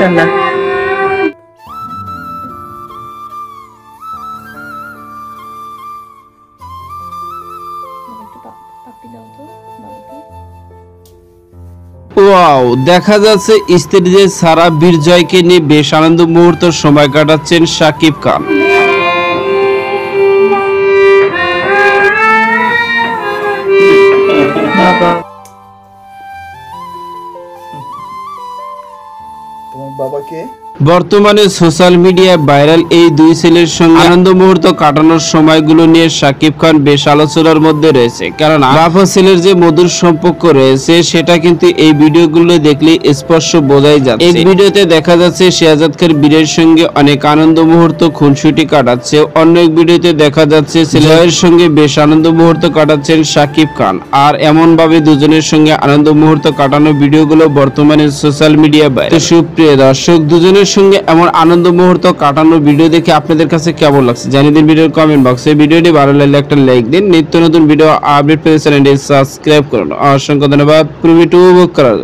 ইনশাআল্লাহ। ওয়াও, দেখা যাচ্ছে স্ত্রীদের সারা বিজয়কে নিয়ে বেশ আনন্দ মুহূর্ত সময় কাটাচ্ছেন শাকিব খান। তোমার বাবাকে বর্তমানে সোশ্যাল মিডিয়ায় ভাইরাল এই দুই ছেলের সঙ্গে আনন্দ মুহূর্ত কাটানোর সময়গুলো নিয়ে শাকিব খান বেশ আলোচনার মধ্যে রয়েছে, কারণ বাপ ও ছেলের যে মধুর সম্পর্ক রয়েছে সেটা কিন্তু এই ভিডিওগুলো দেখলে স্পষ্ট বোঝাই যাচ্ছে। এই ভিডিওতে দেখা যাচ্ছে শেহজাদ খান বীরের সঙ্গে অনেক আনন্দ মুহূর্ত খুনসুটি কাটাচ্ছে, অন্য এক ভিডিওতে দেখা যাচ্ছে ছেলের সঙ্গে বেশ আনন্দ মুহূর্ত কাটাচ্ছেন শাকিব খান। আর এমন ভাবে দুজনের সঙ্গে আনন্দ মুহূর্ত কাটানোর ভিডিওগুলো বর্তমানে সোশ্যাল মিডিয়ায় ভাইরাল। সুপ্রিয় দর্শক, দুজনের সঙ্গে এমন আনন্দ মুহূর্ত কাটানোর ভিডিও দেখে আপনাদের কাছে কেমন লাগছে জানিয়ে দিন ভিডিওর কমেন্ট বক্সে। ভিডিওটি ভালো লাগলে একটা লাইক দিন, নিত্য নতুন ভিডিও আপডেট পেতে চ্যানেলটি সাবস্ক্রাইব করুন। অসংখ্য ধন্যবাদ। পুরো ভিডিও উপভোগ করার জন্য।